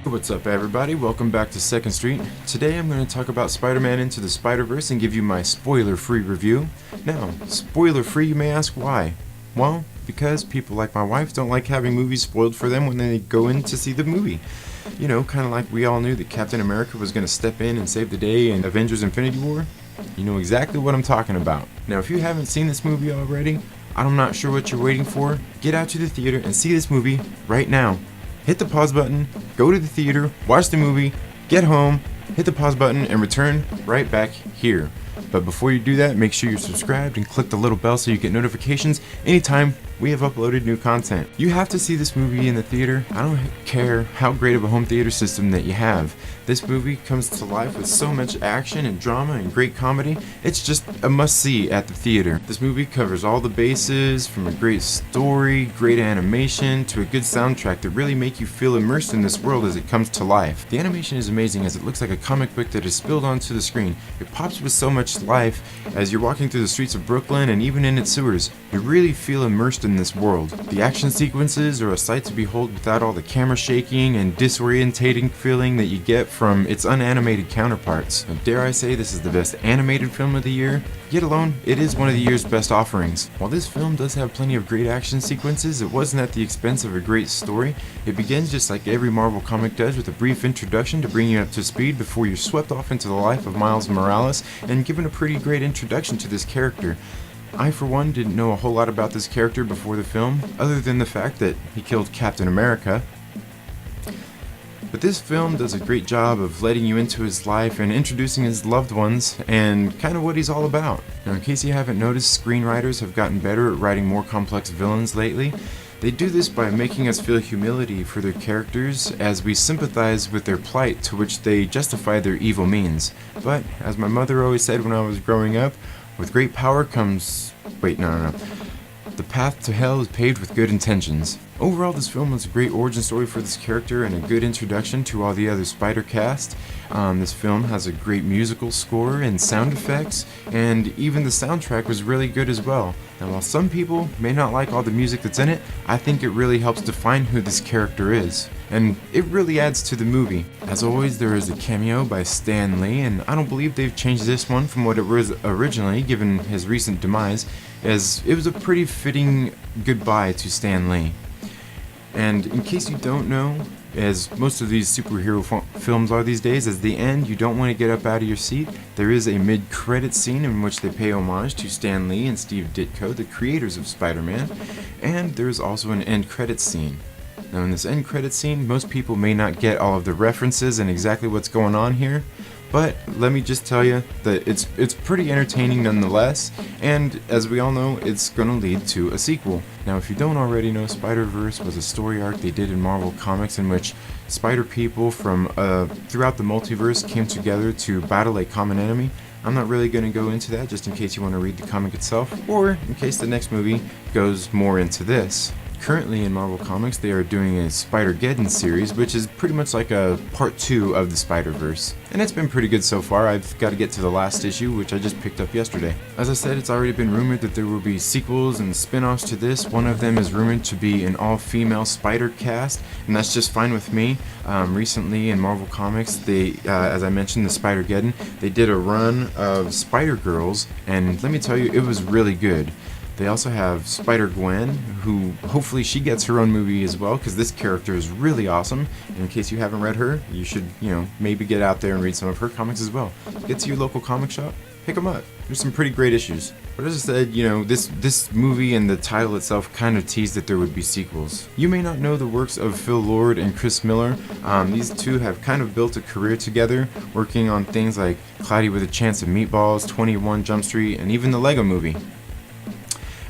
What's up everybody, welcome back to 2nd Street. Today I'm going to talk about Spider-Man Into the Spiderverse and give you my spoiler-free review. Now, spoiler-free, you may ask why? Well, because people like my wife don't like having movies spoiled for them when they go in to see the movie. You know, kind of like we all knew that Captain America was going to step in and save the day in Avengers Infinity War. You know exactly what I'm talking about. Now, if you haven't seen this movie already, I'm not sure what you're waiting for. Get out to the theater and see this movie right now. Hit the pause button, go to the theater, watch the movie, get home, hit the pause button, and return right back here. But before you do that, make sure you're subscribed and click the little bell so you get notifications anytime we have uploaded new content. You have to see this movie in the theater. I don't care how great of a home theater system that you have. This movie comes to life with so much action and drama and great comedy. It's just a must-see at the theater. This movie covers all the bases, from a great story, great animation, to a good soundtrack that really make you feel immersed in this world as it comes to life. The animation is amazing as it looks like a comic book that is spilled onto the screen. It pops with so much life as you're walking through the streets of Brooklyn and even in its sewers. You really feel immersed in this world. The action sequences are a sight to behold without all the camera shaking and disorientating feeling that you get from its unanimated counterparts. Now, dare I say this is the best animated film of the year? Yet alone, it is one of the year's best offerings. While this film does have plenty of great action sequences, it wasn't at the expense of a great story. It begins just like every Marvel comic does, with a brief introduction to bring you up to speed before you're swept off into the life of Miles Morales and given a pretty great introduction to this character. I, for one, didn't know a whole lot about this character before the film, other than the fact that he killed Captain America. But this film does a great job of letting you into his life and introducing his loved ones and kind of what he's all about. Now, in case you haven't noticed, screenwriters have gotten better at writing more complex villains lately. They do this by making us feel humility for their characters as we sympathize with their plight to which they justify their evil means. But, as my mother always said when I was growing up, with great power comes... no. The path to hell is paved with good intentions. Overall, this film is a great origin story for this character and a good introduction to all the other Spider cast. This film has a great musical score and sound effects, and even the soundtrack was really good as well. And while some people may not like all the music that's in it, I think it really helps define who this character is. And it really adds to the movie. As always, there is a cameo by Stan Lee, and I don't believe they've changed this one from what it was originally, given his recent demise, as it was a pretty fitting goodbye to Stan Lee. And in case you don't know, as most of these superhero films are these days, at the end you don't want to get up out of your seat. There is a mid-credit scene in which they pay homage to Stan Lee and Steve Ditko, the creators of Spider-Man, and there is also an end credits scene. Now, in this end credits scene, most people may not get all of the references and exactly what's going on here, but let me just tell you that it's pretty entertaining nonetheless, and as we all know, it's going to lead to a sequel. Now, if you don't already know, Spider-Verse was a story arc they did in Marvel Comics in which Spider people from throughout the multiverse came together to battle a common enemy. I'm not really going to go into that, just in case you want to read the comic itself, or in case the next movie goes more into this. Currently in Marvel Comics, they are doing a Spider-Geddon series, which is pretty much like a part 2 of the Spider-Verse. And it's been pretty good so far. I've got to get to the last issue, which I just picked up yesterday. As I said, it's already been rumored that there will be sequels and spin-offs to this. One of them is rumored to be an all-female Spider cast, and that's just fine with me. Recently in Marvel Comics, they, as I mentioned, the Spider-Geddon, they did a run of Spider-Girls, and let me tell you, it was really good. They also have Spider-Gwen, who hopefully she gets her own movie as well, because this character is really awesome. And in case you haven't read her, you should, maybe get out there and read some of her comics as well. Get to your local comic shop, pick them up. There's some pretty great issues. But as I said, this movie and the title itself kind of teased that there would be sequels. You may not know the works of Phil Lord and Chris Miller. These two have kind of built a career together, working on things like Cloudy with a Chance of Meatballs, 21 Jump Street, and even the Lego Movie.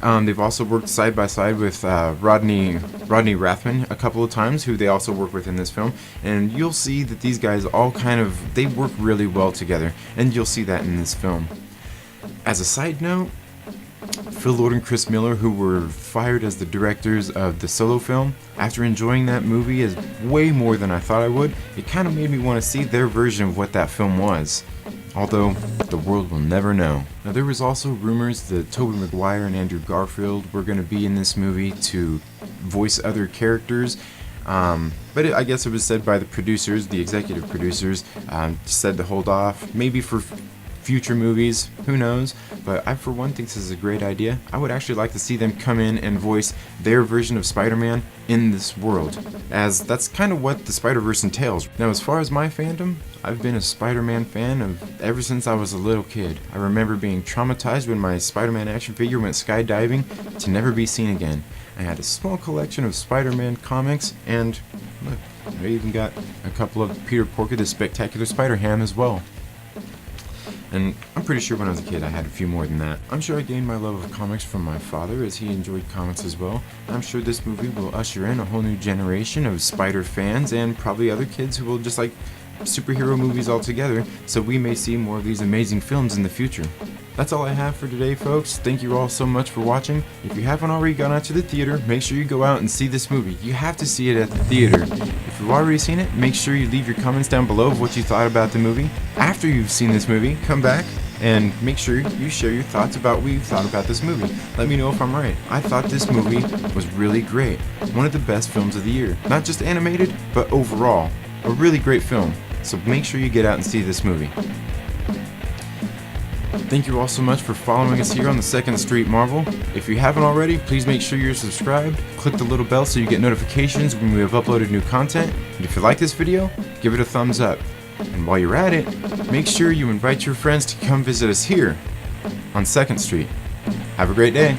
They've also worked side by side with Rodney Rathman a couple of times, who they also work with in this film, and you'll see that these guys all they work really well together, and you'll see that in this film. As a side note, Phil Lord and Chris Miller, who were fired as the directors of the Solo film, after enjoying that movie as way more than I thought I would, it kind of made me want to see their version of what that film was. although the world will never know. Now, there was also rumors that Tobey Maguire and Andrew Garfield were going to be in this movie to voice other characters. But I guess it was said by the producers, the executive producers, said to hold off, maybe for future movies, who knows. But I, for one, think this is a great idea. I would actually like to see them come in and voice their version of Spider-Man in this world, as that's kind of what the Spider-Verse entails. Now, as far as my fandom, I've been a Spider-Man fan ever since I was a little kid. I remember being traumatized when my Spider-Man action figure went skydiving to never be seen again. I had a small collection of Spider-Man comics, and look, I even got a couple of Peter Porker the Spectacular Spider-Ham as well. And I'm pretty sure when I was a kid I had a few more than that. I'm sure I gained my love of comics from my father, as he enjoyed comics as well. I'm sure this movie will usher in a whole new generation of Spider fans, and probably other kids who will just like superhero movies altogether, so we may see more of these amazing films in the future. That's all I have for today, folks. Thank you all so much for watching. If you haven't already gone out to the theater, make sure you go out and see this movie. You have to see it at the theater. If you've already seen it, make sure you leave your comments down below of what you thought about the movie. After you've seen this movie, come back and make sure you share your thoughts about what you thought about this movie. Let me know if I'm right. I thought this movie was really great. One of the best films of the year. Not just animated, but overall. A really great film. So make sure you get out and see this movie. Thank you all so much for following us here on the 2nd Street Marvel. If you haven't already, please make sure you're subscribed. Click the little bell so you get notifications when we have uploaded new content. And if you like this video, give it a thumbs up. And while you're at it, make sure you invite your friends to come visit us here on 2nd Street. Have a great day.